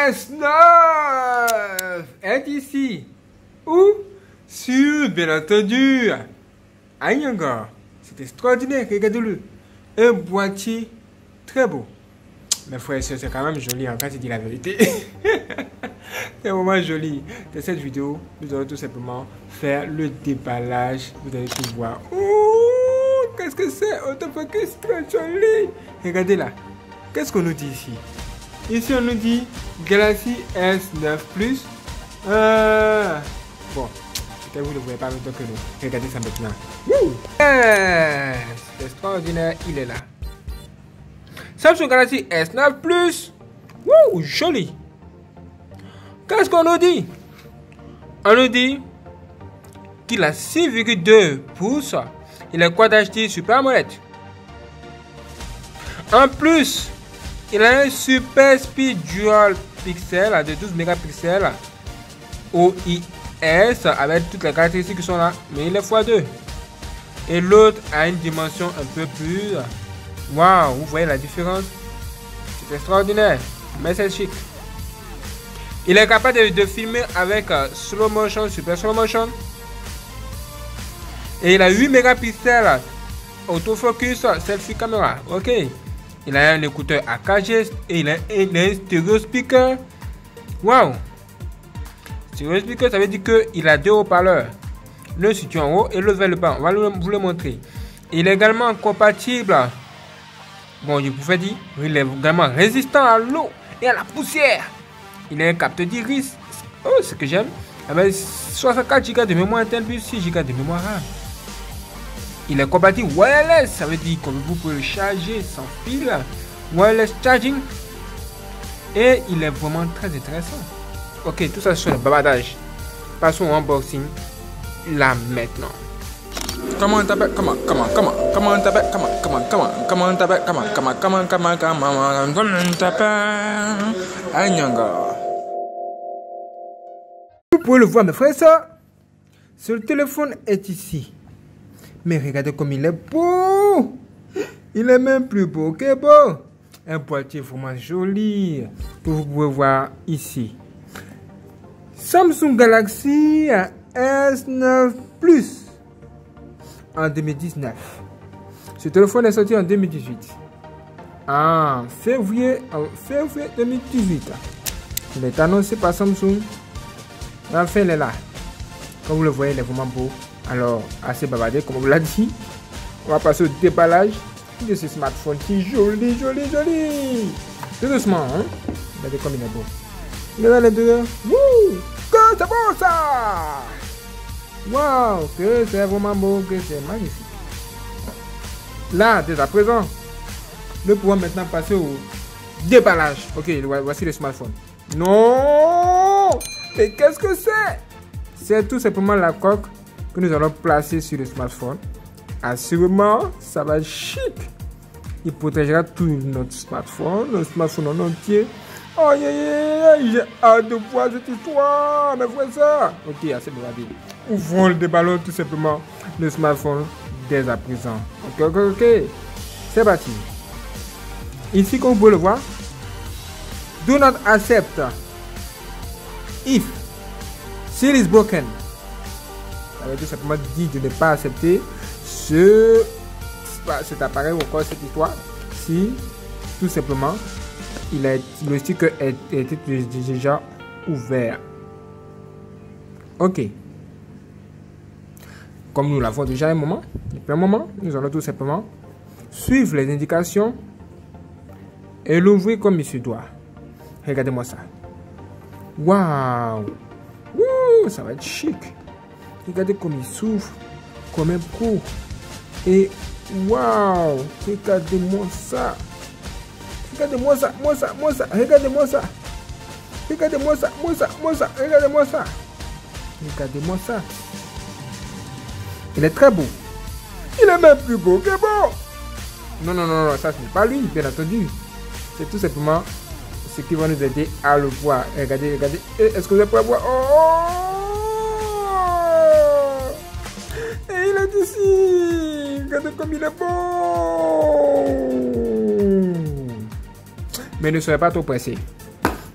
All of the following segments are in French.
S9 est ici. Où? Sur, bien entendu, Ayangar. C'est extraordinaire, regardez-le. Un boîtier très beau. Mais frère et soeur, c'est quand même joli quand tu dis la vérité. C'est vraiment joli. Dans cette vidéo, nous allons tout simplement faire le déballage. Vous allez tout voir. Oh, qu'est-ce que c'est? Autofocus, très joli. Regardez là. Qu'est-ce qu'on nous dit ici? Ici, on nous dit Galaxy S9 Plus. Bon, peut-être vous ne voyez pas même temps que nous. Regardez ça maintenant. Yes, c'est extraordinaire. Il est là. Samsung Galaxy S9 Plus. Wouh, joli. Qu'est-ce qu'on nous dit? On nous dit qu'il a 6,2 pouces. Il est Quad HD Super AMOLED. En plus, il a un Super Speed Dual Pixel de 12 mégapixels OIS avec toutes les caractéristiques qui sont là, mais il est x2. Et l'autre a une dimension un peu plus. Waouh, vous voyez la différence? C'est extraordinaire, mais c'est chic. Il est capable de filmer avec slow motion, super slow motion. Et il a 8 mégapixels autofocus selfie caméra. Ok. Il a un écouteur AKG et il a un stéréo speaker. Waouh. Stéréo speaker, ça veut dire qu'il a deux haut-parleurs. L'un situé en haut et l'autre vers le bas. On va vous le montrer. Il est également compatible. Bon, je pouvais dire, il est également résistant à l'eau et à la poussière. Il a un capteur d'iris. Oh, ce que j'aime. Avec 64 Go de mémoire interne plus 6 Go de mémoire RAM. Il est compatible wireless. Ça veut dire que vous pouvez le charger sans fil. Wireless charging. Et il est vraiment très intéressant. Ok, tout ça sur le babadage. Passons au unboxing. Là maintenant. Comment on t'appelle? Comment on t'appelle? Comment on t'appelle? Ayangar. Vous pouvez le voir, mes frères et sœurs. Ce téléphone est ici. Mais regardez comme il est beau. Il est même plus beau que beau. Un boîtier vraiment joli. Que vous pouvez voir ici. Samsung Galaxy S9 Plus. En 2019. Ce téléphone est sorti en 2018. En février 2018. Il est annoncé par Samsung. Enfin, il est là. Comme vous le voyez, il est vraiment beau. Alors, assez bavardé, comme on vous l'a dit. On va passer au déballage de ce smartphone qui est joli. Tout doucement, hein. Regardez comme il est beau. Il est dans l'intérieur. Wouh! Que c'est beau ça! Waouh! Que c'est vraiment beau, que c'est magnifique. Là, dès à présent, nous pouvons maintenant passer au déballage. Ok, voici le smartphone. Non! Mais qu'est-ce que c'est? C'est tout simplement la coque que nous allons placer sur le smartphone. Assurément, ça va être chic. Il protégera tout notre smartphone, le smartphone en entier. Oh, j'ai hâte de voir cette histoire, mes frères et sœurs. Ok, assez bavardé. Ouvrons le déballon tout simplement le smartphone dès à présent. Ok. C'est parti. Ici, comme vous pouvez le voir, do not accept if seal is broken. Ça veut tout simplement dire de ne pas accepter cet appareil ou encore cette histoire si tout simplement le sticker était déjà ouvert. Ok. Comme nous l'avons déjà depuis un moment, nous allons tout simplement suivre les indications et l'ouvrir comme il se doit. Regardez-moi ça. Waouh! Ça va être chic. Regardez comme il s'ouvre comme un pro. Et waouh! Regardez-moi ça. Regardez-moi ça. Regardez-moi ça. Regardez-moi ça. Il est très beau. Il est même plus beau que beau. Non, ça ce n'est pas lui, bien entendu. C'est tout simplement ce qui va nous aider à le voir. Regardez. Est-ce que vous êtes prêts à voir? Oh! Et il est ici. Regardez comme il est beau. Mais ne soyez pas trop pressés.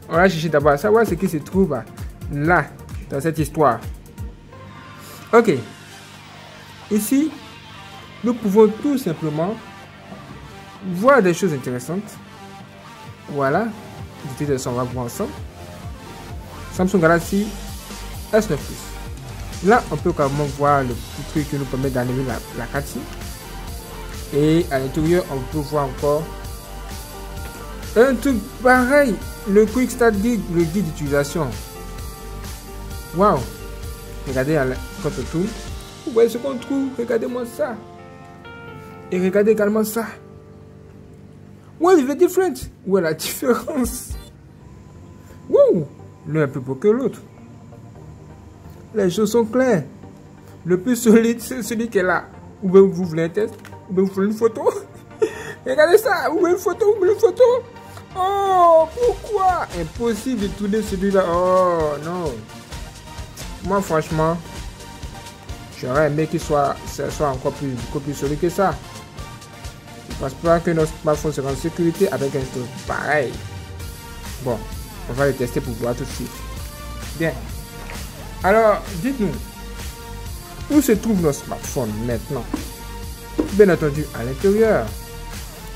On va chercher d'abord à savoir ce qui se trouve là, dans cette histoire. Ok. Ici, nous pouvons tout simplement voir des choses intéressantes. Voilà. On va voir ensemble. Samsung Galaxy S9 Plus. Là, on peut carrément voir le petit truc qui nous permet d'enlever la carte. Et à l'intérieur, on peut voir encore un truc pareil. Le Quick Start Guide, le guide d'utilisation. Waouh! Regardez quand on tourne. Vous voyez ce qu'on trouve? Regardez-moi ça. Et regardez également ça. What is the difference? Où est la différence? Wow! L'un est plus beau que l'autre. Les choses sont claires. Le plus solide, c'est celui qui est là. Ou bien vous voulez un test, ou bien vous voulez une photo. Regardez ça, ou bien une photo, ou bien une photo. Oh, pourquoi? Impossible de tourner celui-là. Oh, non. Moi, franchement, j'aurais aimé qu'il soit encore plus solide que ça. Je ne pense pas que notre smartphone sera en sécurité avec un truc pareil. Bon, on va le tester pour voir tout de suite. Bien. Alors, dites-nous, où se trouve notre smartphone maintenant? Bien entendu, à l'intérieur.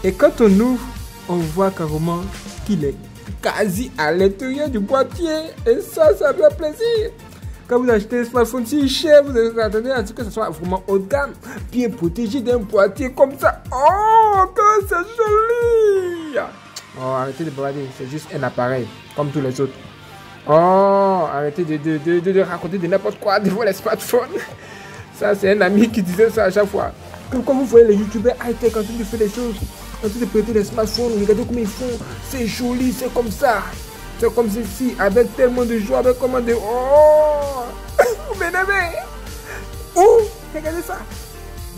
Et quand on ouvre, on voit carrément qu'il est quasi à l'intérieur du boîtier. Et ça fait plaisir. Quand vous achetez un smartphone si cher, vous devez attendre à ce que ce soit vraiment haut de gamme, bien protégé d'un boîtier comme ça. Oh, que c'est joli! Oh, arrêtez de brader, c'est juste un appareil, comme tous les autres. Oh, arrêtez de raconter de n'importe quoi devant les smartphones. Ça, c'est un ami qui disait ça à chaque fois. Quand vous voyez les youtubeurs high-tech en train de faire des choses, en train de prêter des smartphones, regardez comment ils font. C'est joli, c'est comme ça. C'est comme ceci, avec tellement de joie, avec comment de... Oh, vous m'énervez. Oh, regardez ça.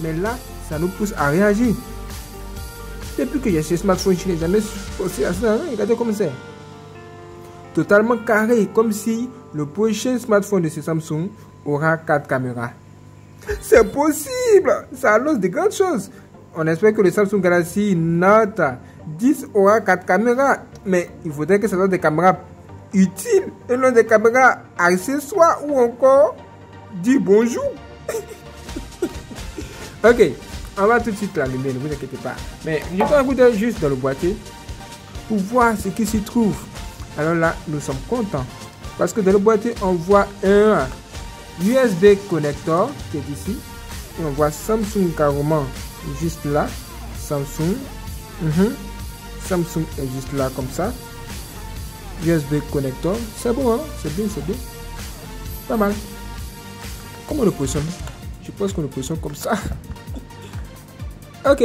Mais là, ça nous pousse à réagir. Depuis que j'ai ce smartphone, je n'ai jamais pensé à ça. Hein? Regardez comme c'est. Totalement carré, comme si le prochain smartphone de ce Samsung aura 4 caméras. C'est possible. Ça annonce de grandes choses. On espère que le Samsung Galaxy Note 10 aura 4 caméras. Mais il faudrait que ce soit des caméras utiles et non des caméras accessoires ou encore dire bonjour. Ok, on va tout de suite l'allumer, ne vous inquiétez pas. Mais je vais vous donner juste dans le boîtier pour voir ce qui s'y trouve. Alors là, nous sommes contents parce que dans le boîtier, on voit un USB connector qui est ici. Et on voit Samsung carrément juste là. Samsung. Samsung est juste là comme ça. USB connector. C'est bon, hein? C'est bien, c'est bien. Pas mal. Comment on le positionne? Je pense qu'on le positionne comme ça. Ok.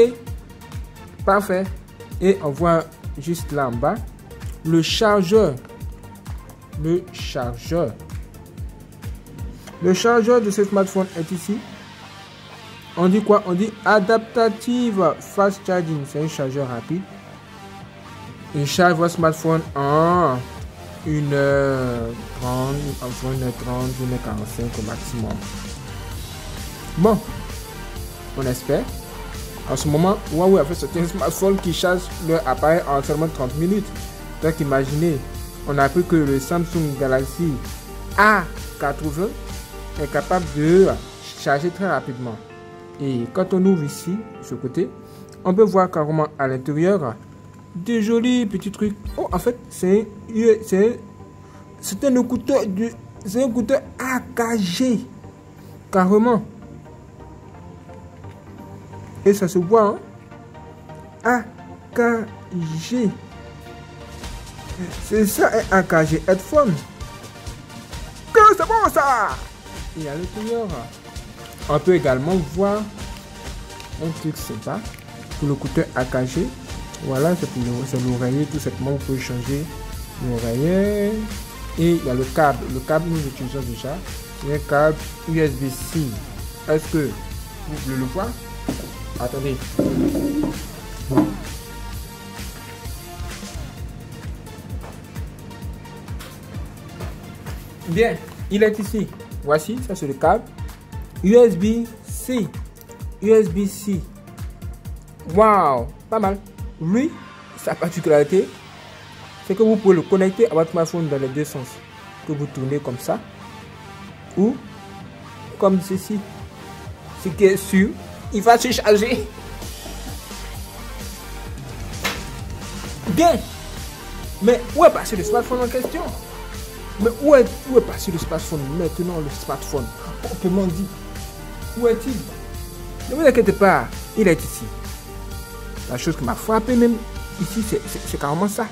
Parfait. Et on voit juste là en bas le chargeur. Le chargeur de ce smartphone est ici. On dit quoi? On dit adaptative fast charging. C'est un chargeur rapide. Il charge votre smartphone en 1h30, entre 1h30, 1h45 au maximum. Bon, on espère. En ce moment, Huawei a fait sortir un smartphone qui charge leur appareil en seulement 30 minutes. Donc imaginez, on a appris que le Samsung Galaxy A80 est capable de charger très rapidement. Et quand on ouvre ici, de ce côté, on peut voir carrément à l'intérieur des jolis petits trucs. Oh, en fait, c'est un écouteur AKG. Carrément. Et ça se voit, hein? AKG. C'est ça, un AKG headphone. Que c'est bon ça! Et à l'intérieur, on peut également voir un truc sympa pour le écouteur AKG. Voilà, c'est l'oreiller, tout simplement. Vous pouvez changer l'oreiller. Et il y a le câble. Le câble, nous l'utilisons déjà. C'est un câble USB-C. Est-ce que vous voulez le voir? Attendez. Bien, il est ici. Voici, ça c'est le câble. USB-C. USB-C. Waouh, pas mal. Lui, sa particularité, c'est que vous pouvez le connecter à votre smartphone dans les deux sens. Que vous tournez comme ça ou comme ceci. Ce qui est sûr, il va se charger. Bien. Mais où est passé le smartphone en question? Mais où est passé le smartphone maintenant, le smartphone proprement dit? Où est-il? Ne vous inquiétez pas, il est ici. La chose qui m'a frappé même ici, c'est carrément ça.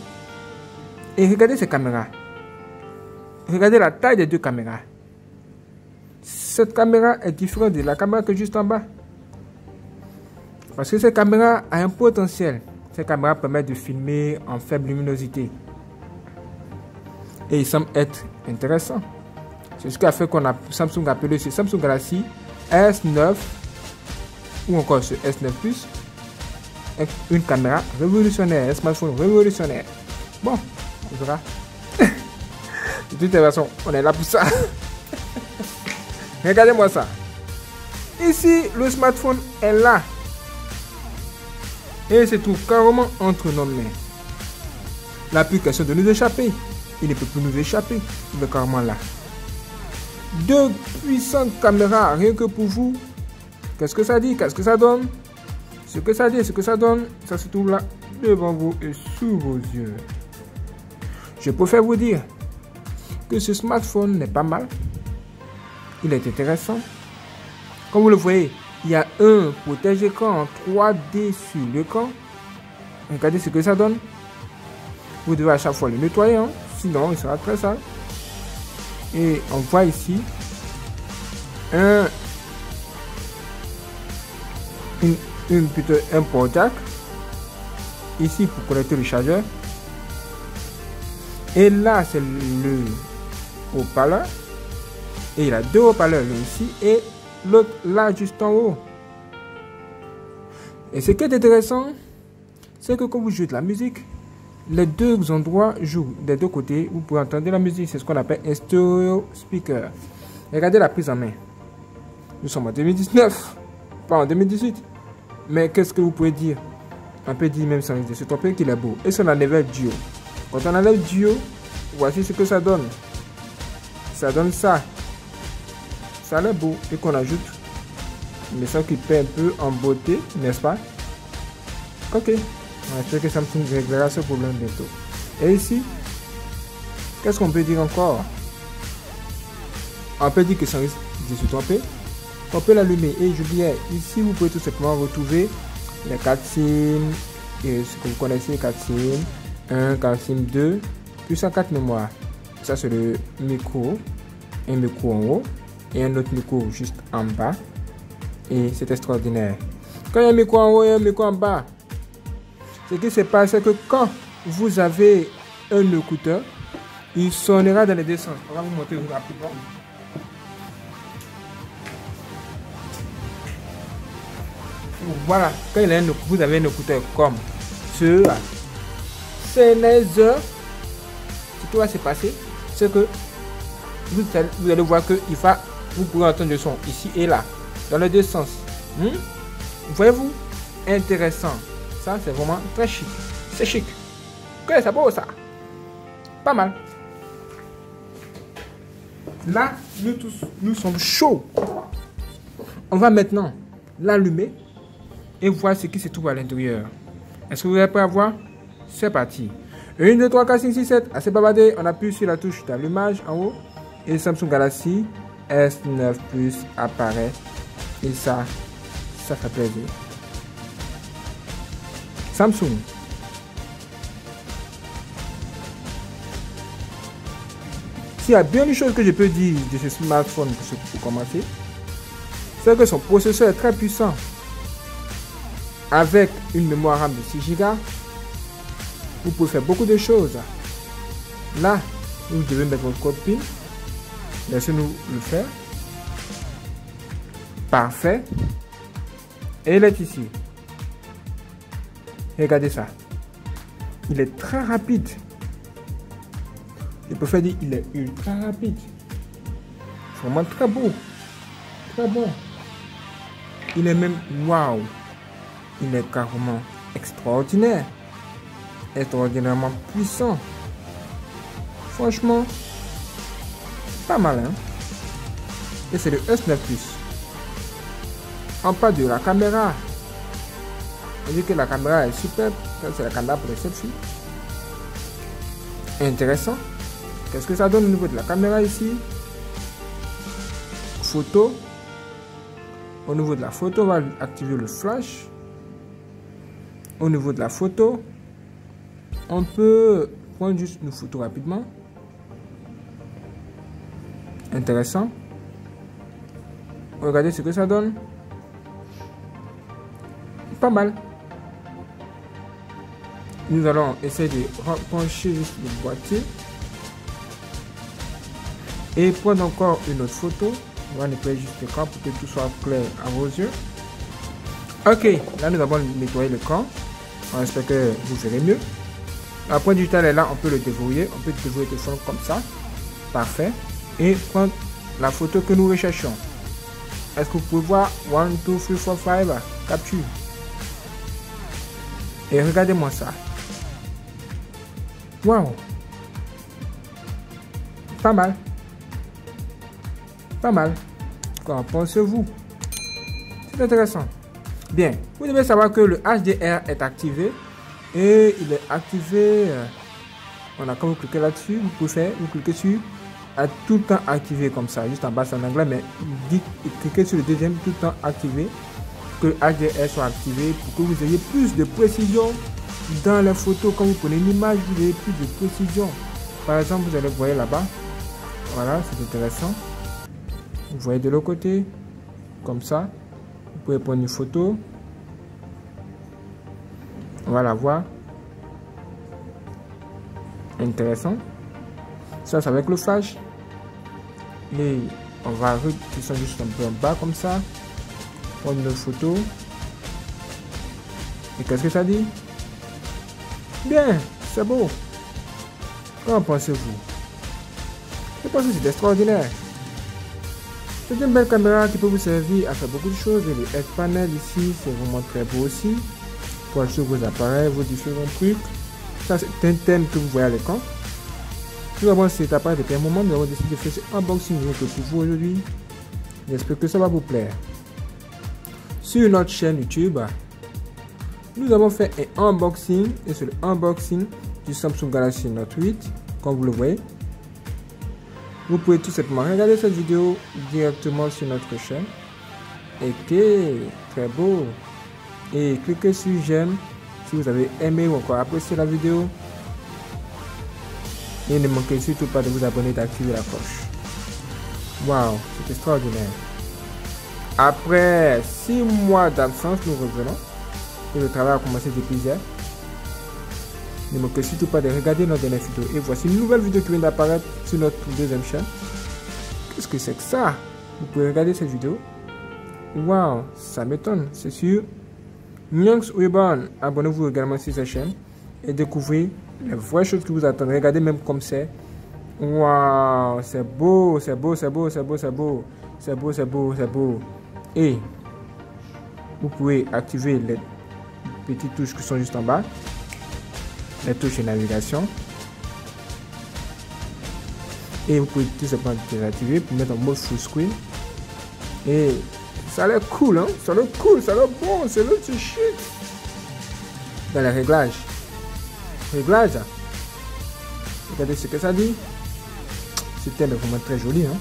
Et regardez ces caméras. Regardez la taille des deux caméras. Cette caméra est différente de la caméra que juste en bas. Parce que cette caméra a un potentiel. Cette caméra permet de filmer en faible luminosité. Et il semble être intéressant. C'est ce qui a fait qu'on a Samsung appelé ce Samsung Galaxy S9 ou encore ce S9 Plus une caméra révolutionnaire, un smartphone révolutionnaire. Bon, on verra. De toute façon, on est là pour ça. Regardez-moi ça. Ici, le smartphone est là. Et il se trouve carrément entre nos mains. La plus question de nous échapper. Il ne peut plus nous échapper. Il est carrément là. Deux puissantes caméras, rien que pour vous. Qu'est-ce que ça dit? Qu'est-ce que ça donne? Ce que ça dit, ce que ça donne, ça se trouve là, devant vous et sous vos yeux. Je préfère vous dire que ce smartphone n'est pas mal. Il est intéressant. Comme vous le voyez, il y a un protège-écran en 3D sur l'écran. Regardez ce que ça donne. Vous devez à chaque fois le nettoyer, hein? Sinon il sera très sale. Et on voit ici un port jack ici pour connecter le chargeur. Et là c'est le haut-parleur. Et il a deux haut-parleurs ici et l'autre là juste en haut. Et ce qui est intéressant, c'est que quand vous jouez de la musique, les deux endroits jouent des deux côtés. Vous pouvez entendre la musique. C'est ce qu'on appelle un stereo speaker. Regardez la prise en main. Nous sommes en 2019, pas en 2018. Mais qu'est-ce que vous pouvez dire? On peut dire même sans se tromper qu'il est beau. Et si on enlève duo. Quand on enlève duo, voici ce que ça donne. Ça donne ça. Ça a l'air beau. Et qu'on ajoute mais ça qui perd un peu en beauté, n'est-ce pas? Ok. On espère que Samsung réglera ce problème bientôt. Et ici, qu'est-ce qu'on peut dire encore? On peut dire que sans risque de se tromper, on peut l'allumer. Et j'oubliais, ici vous pouvez tout simplement retrouver les 4 SIM, et ce que vous connaissez, 4 SIM, 1, 4 SIM 2, plus 4 mémoires. Ça c'est le micro, un micro en haut et un autre micro juste en bas. Et c'est extraordinaire. Quand il y a un micro en haut et un micro en bas, ce qui se passe, c'est que quand vous avez un écouteur, il sonnera dans les deux sens. On va vous montrer rapidement. Voilà, quand vous avez un écouteur comme ceux-là, c'est les heures. Ce qui va se passer, c'est que vous allez voir que vous pourrez entendre le son ici et là, dans les deux sens. Voyez-vous? Intéressant. Ça, c'est vraiment très chic. C'est chic. Que c'est beau ça. Pas mal. Là, nous tous, nous sommes chauds. On va maintenant l'allumer et voir ce qui se trouve à l'intérieur. Est-ce que vous êtes prêts à voir? C'est parti. 1, 2, 3, 4, 5, 6, 7. Assez bavardé. On appuie sur la touche d'allumage en haut. Et Samsung Galaxy S9 Plus apparaît. Et ça fait plaisir. Samsung. S'il y a bien une chose que je peux dire de ce smartphone pour commencer, c'est que son processeur est très puissant. Avec une mémoire RAM de 6 Go, vous pouvez faire beaucoup de choses. Là, vous devez mettre votre code PIN. Laissez-nous le faire. Parfait. Et il est ici. Regardez ça. Il est très rapide. Je préfère dire il est ultra rapide. Vraiment très beau. Très bon. Il est même waouh. Il est carrément extraordinaire. Extraordinairement puissant. Franchement, pas mal, hein. Et c'est le S9 Plus. On parle de la caméra. On dit que la caméra est superbe. C'est la caméra pour les selfies. Intéressant. Qu'est-ce que ça donne au niveau de la caméra ici? Photo. Au niveau de la photo, on va activer le flash. Au niveau de la photo, on peut prendre juste une photo rapidement. Intéressant. Regardez ce que ça donne. Pas mal. Nous allons essayer de pencher juste le boîtier. Et prendre encore une autre photo. On va nettoyer juste l'écran pour que tout soit clair à vos yeux. Ok, là nous avons nettoyé l'écran. On espère que vous verrez mieux. La pointe digitale est là, on peut le déverrouiller. On peut déverrouiller le téléphone comme ça. Parfait. Et prendre la photo que nous recherchons. Est-ce que vous pouvez voir 1, 2, 3, 4, 5 capture. Et regardez-moi ça. Wow. Pas mal. Pas mal. Qu'en pensez-vous? C'est intéressant. Bien. Vous devez savoir que le HDR est activé. Et il est activé. On a quand vous cliquez là-dessus, vous pouvez faire, vous cliquez sur tout le temps activé comme ça. Juste en bas c'est en anglais, mais cliquez sur le deuxième tout le temps activé. Que le HDR soit activé pour que vous ayez plus de précision dans les photos. Quand vous prenez une image, vous avez plus de précision. Par exemple, vous allez voir là-bas. Voilà, c'est intéressant. Vous voyez de l'autre côté, comme ça. Vous pouvez prendre une photo. On va la voir. Intéressant. Ça, c'est avec le flash. Et on va redescendre juste un peu en bas comme ça. Prendre une photo. Et qu'est-ce que ça dit? Bien, c'est beau. Qu'en pensez-vous? Je pense que c'est extraordinaire. C'est une belle caméra qui peut vous servir à faire beaucoup de choses. Et le head panel ici, c'est vraiment très beau aussi. Pour acheter vos appareils, vos différents trucs. Ça, c'est un thème que vous voyez à l'écran. Nous avons cet appareil depuis un moment. Nous avons décidé de faire ce unboxing pour vous aujourd'hui. J'espère que ça va vous plaire. Sur notre chaîne YouTube, nous avons fait un unboxing. Et c'est le unboxing du Samsung Galaxy Note 8. Comme vous le voyez. Vous pouvez tout simplement regarder cette vidéo directement sur notre chaîne. Ok, très beau. Et cliquez sur j'aime si vous avez aimé ou encore apprécié la vidéo. Et ne manquez surtout pas de vous abonner et d'activer la cloche. Waouh, c'est extraordinaire. Après 6 mois d'absence, nous revenons. Et le travail a commencé depuis hier. Ne manquez surtout pas de regarder notre dernière vidéo. Et voici une nouvelle vidéo qui vient d'apparaître sur notre deuxième chaîne. Qu'est-ce que c'est que ça? Vous pouvez regarder cette vidéo. Waouh, ça m'étonne. C'est sûr. Nyonx Urban, abonnez-vous également sur cette chaîne. Et découvrez les vraies choses qui vous attendent. Regardez même comme c'est. Waouh, c'est beau, c'est beau, c'est beau, c'est beau, c'est beau. C'est beau, c'est beau, c'est beau. Et vous pouvez activer les petites touches qui sont juste en bas. Les touches de navigation. Et vous pouvez tout simplement désactiver pour mettre en mode full screen. Et ça a l'air cool, hein? Ça a l'air cool, ça a l'air bon, c'est le petit shit. Dans les réglages. Réglages. Regardez ce que ça dit. Ce thème est vraiment très joli, hein?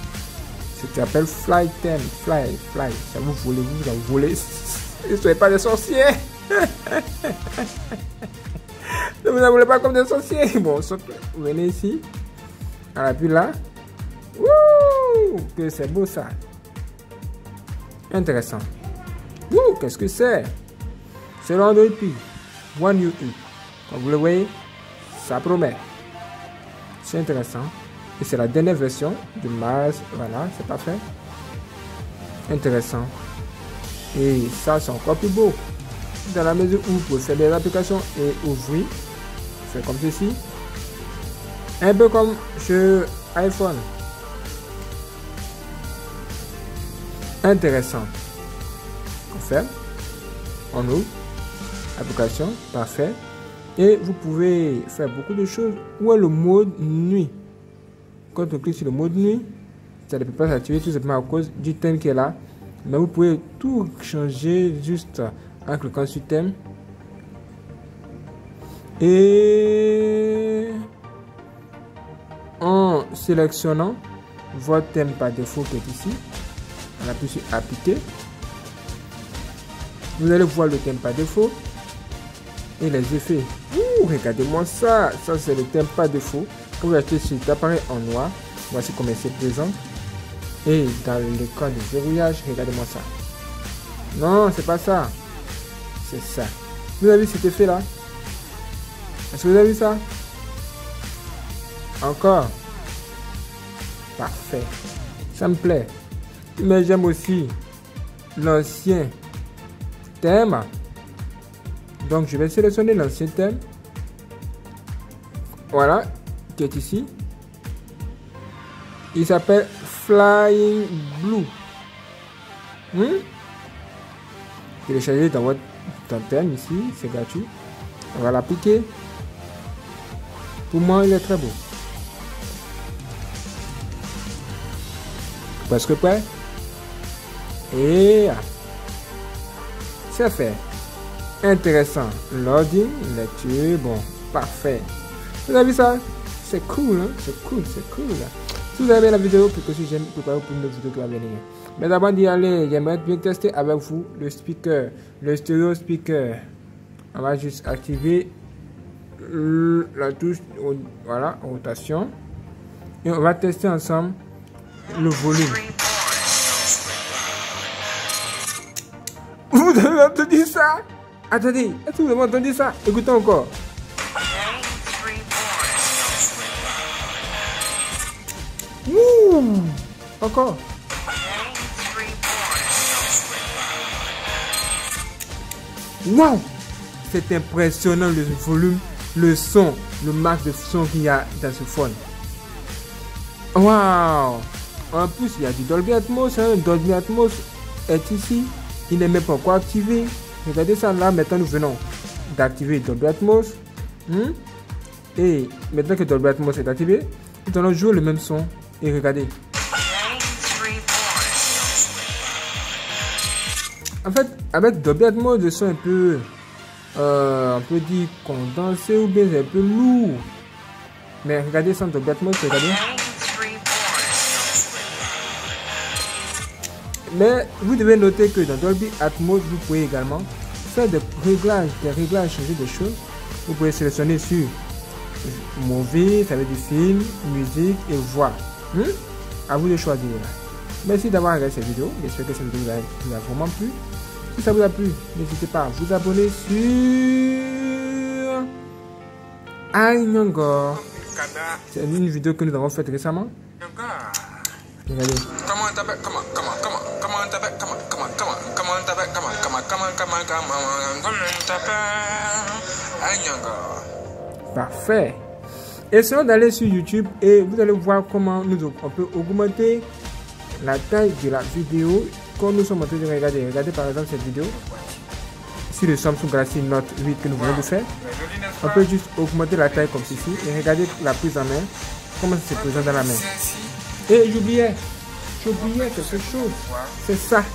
Ce qui s'appelle Fly Theme. Fly. Ça vous volez, vous volez. Ne soyez pas des sorciers. Ne vous voulez pas comme des sorciers. Bon, vous venez ici. Ah, puis là. Wouh! Que c'est beau ça. Intéressant. Wouh! Qu'est-ce que c'est? C'est l'Android P. One UI. Comme vous le voyez, ça promet. C'est intéressant. Et c'est la dernière version de Mars. Voilà, c'est parfait. Intéressant. Et ça, c'est encore plus beau. Dans la mesure où vous pouvez faire des applications et ouvrir. C'est comme ceci. Un peu comme sur iPhone. Intéressant. On ferme. On ouvre. Application. Parfait. Et vous pouvez faire beaucoup de choses. Où est le mode nuit? quand on clique sur le mode nuit, ça ne peut pas s'activer tout simplement à cause du thème qui est là. Mais vous pouvez tout changer juste en cliquant sur thème. Et en sélectionnant votre thème par défaut qui est ici, on appuie sur appliquer. Vous allez voir le thème par défaut et les effets. Regardez-moi ça. Ça, c'est le thème par défaut. Quand vous achetez cet appareil en noir, voici comment il se présente. Et dans l'écran de verrouillage, regardez-moi ça. Non, c'est pas ça. C'est ça. Vous avez vu cet effet-là? Est-ce que vous avez vu ça? Encore. Parfait. Ça me plaît. Mais j'aime aussi l'ancien thème. Donc je vais sélectionner l'ancien thème. Voilà, qui est ici. Il s'appelle Flying Blue. Téléchargez dans votre thème ici, c'est gratuit. On va l'appliquer. Pour moi, il est très beau. Presque prêt. Et c'est fait. Intéressant. Loading, lecture, bon, parfait. Vous avez vu ça? C'est cool, hein? C'est cool, c'est cool. Si vous avez aimé la vidéo, puis que si j'aime, préparez pour une autre vidéo qui va venir. Mais avant d'y aller, j'aimerais bien tester avec vous le speaker, le stéréo speaker. On va juste activer la touche, voilà, rotation. Et on va tester ensemble le volume. Vous avez entendu ça? Attendez, est-ce que vous avez entendu ça? Écoutez encore. Ouh, encore. Wow, c'est impressionnant le volume, le son, le max de son qu'il y a dans ce phone. Wow. En plus, il y a du Dolby Atmos. Hein. Dolby Atmos est ici. Il n'est même pas encore activé. Regardez ça là. Maintenant, nous venons d'activer Dolby Atmos. Et maintenant que Dolby Atmos est activé, nous allons jouer le même son. Et regardez. En fait, avec Dolby Atmos, le son est un peu, on peut dire condensé ou bien c'est un peu lourd. Mais regardez sans Dolby Atmos, regardez. Mais vous devez noter que dans Dolby Atmos, vous pouvez également faire des réglages, changer des choses. Vous pouvez sélectionner sur Movie, ça veut dire film, musique et voix. À vous de choisir. Merci d'avoir regardé cette vidéo. J'espère que cette vidéo vous a vraiment plu. Si ça vous a plu, n'hésitez pas à vous abonner sur iNyongo. C'est une vidéo que nous avons faite récemment. Regardez. Parfait. Essayons d'aller sur YouTube et vous allez voir comment on peut augmenter la taille de la vidéo quand nous sommes en train de regarder. Regardez par exemple cette vidéo sur le Samsung Galaxy Note 8 que nous venons de faire. On peut juste augmenter la taille comme ceci et regardez la prise en main, comment ça se présente dans la main. Et j'oubliais quelque chose. C'est ça.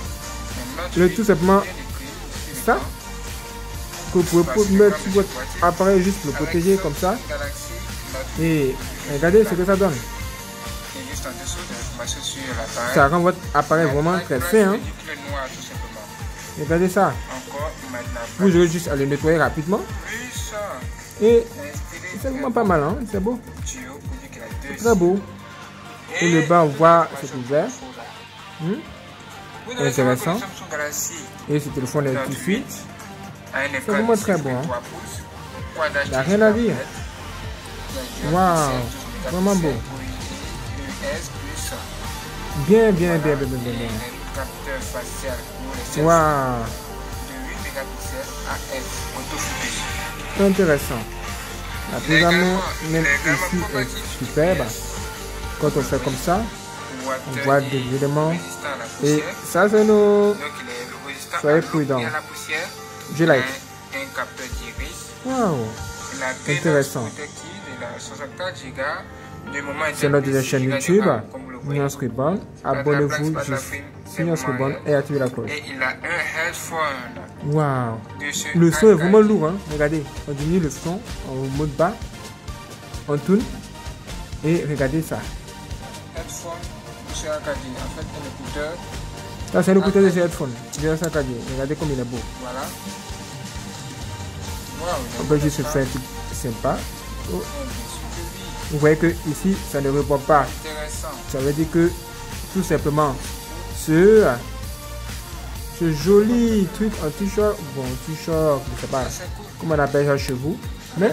Tout simplement ça que vous pouvez mettre sur votre appareil juste pour le protéger comme ça. Et regardez ce que ça donne. Ça rend votre appareil vraiment très fin. Hein? Regardez ça. Vous aurez juste à le nettoyer rapidement. Et c'est vraiment pas mal. Hein? C'est beau. C'est très beau. Et le bas, on voit c'est ouvert. Intéressant. Et ce téléphone est tout suite. C'est vraiment très bon. Hein? Il n'y a rien à dire. Waouh, vraiment beau. Bien. Waouh. Intéressant. La prise en main, même ici, est superbe. Quand on fait comme ça, on voit des éléments. Et ça, c'est nos. Soyez prudents. Je like. Waouh. Intéressant. C'est notre deuxième chaîne YouTube, Nuance Ribbon. Abonnez-vous sur Nuance Ribbon et activez la cloche. Et il a un headphone. Waouh! Le son est vraiment lourd, hein? Regardez, on diminue le son en mode bas, on tourne et regardez ça. Headphone, monsieur Akadi, en fait un écouteur. Ça c'est l'écouteur de ce headphone. Regardez comme il est beau. Voilà. Wow, on peut juste faire un truc sympa. Oh. Vous voyez que ici ça ne répond pas. Ça veut dire que tout simplement ce joli truc anti-choc, bon anti-choc, je sais pas comment on appelle ça chez vous, mais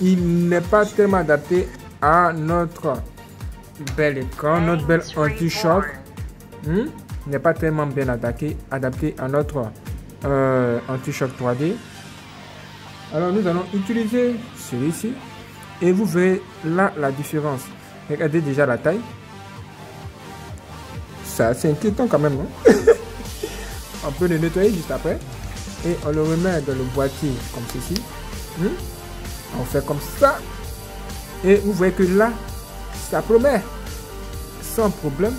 il n'est pas tellement adapté à notre bel écran, notre bel anti-choc. Il n'est pas tellement bien adapté à notre anti-choc 3D. Alors nous allons utiliser celui-ci et vous verrez là la différence. Regardez déjà la taille. C'est assez inquiétant quand même. Hein? On peut le nettoyer juste après et on le remet dans le boîtier comme ceci. On fait comme ça et vous voyez que là ça promet sans problème.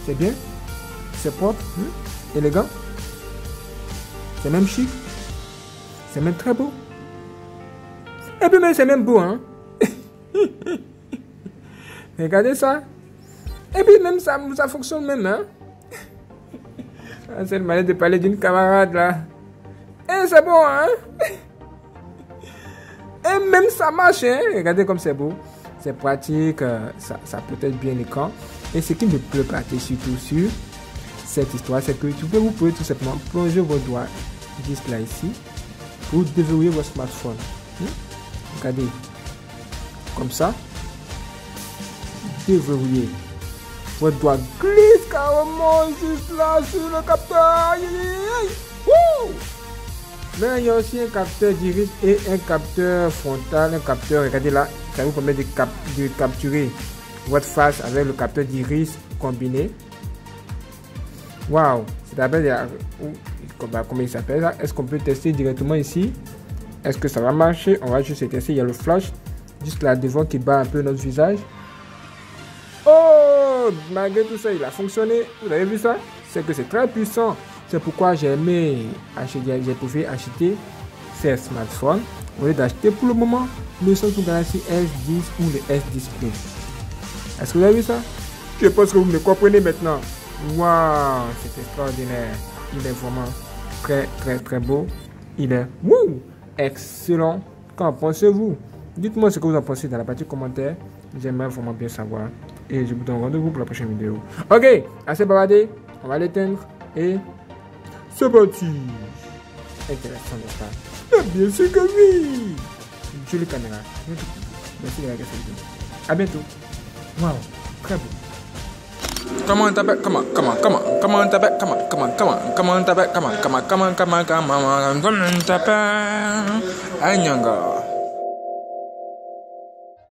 C'est bien, c'est propre, élégant, c'est même chic, c'est même très beau. Et puis même c'est même beau, hein. Regardez ça. Et puis même ça fonctionne même, hein. C'est une manière de parler d'une camarade là. Et c'est bon, hein. Et même ça marche, hein. Regardez comme c'est beau. C'est pratique, ça protège bien l'écran. Et ce qui me plaît surtout sur cette histoire, c'est que vous pouvez tout simplement plonger vos doigts juste là ici pour déverrouiller votre smartphone. Regardez, comme ça, déverrouiller. Votre doigt glisse carrément juste là sur le capteur. Mais il y a aussi un capteur d'iris et un capteur frontal, un capteur, regardez là, ça vous permet de capturer votre face avec le capteur d'iris combiné. Waouh, c'est d'ailleurs comment il s'appelle ça. Est-ce qu'on peut tester directement ici? Est-ce que ça va marcher? On va juste tester. Il y a le flash juste là devant qui bat un peu notre visage. Oh, malgré tout ça, il a fonctionné. Vous avez vu ça? C'est que c'est très puissant. C'est pourquoi j'ai aimé acheter, j'ai pu acheter ces smartphones au lieu d'acheter pour le moment le Samsung Galaxy S10 ou le S10 Plus. Est-ce que vous avez vu ça? Je pense que vous me comprenez maintenant. Waouh, c'est extraordinaire. Il est vraiment très beau. Il est excellent. Qu'en pensez-vous? Dites-moi ce que vous en pensez dans la partie commentaire. J'aimerais vraiment bien savoir. Et je vous donne rendez-vous pour la prochaine vidéo. Ok, assez bavardé. On va l'éteindre. Et c'est parti. Intéressant, n'est-ce pas? Bien sûr que oui. Une jolie caméra. Merci de regarder cette vidéo. A bientôt. Waouh, très beau. Come on, tap it, come on, tap it, come on, tap it, Anyanga.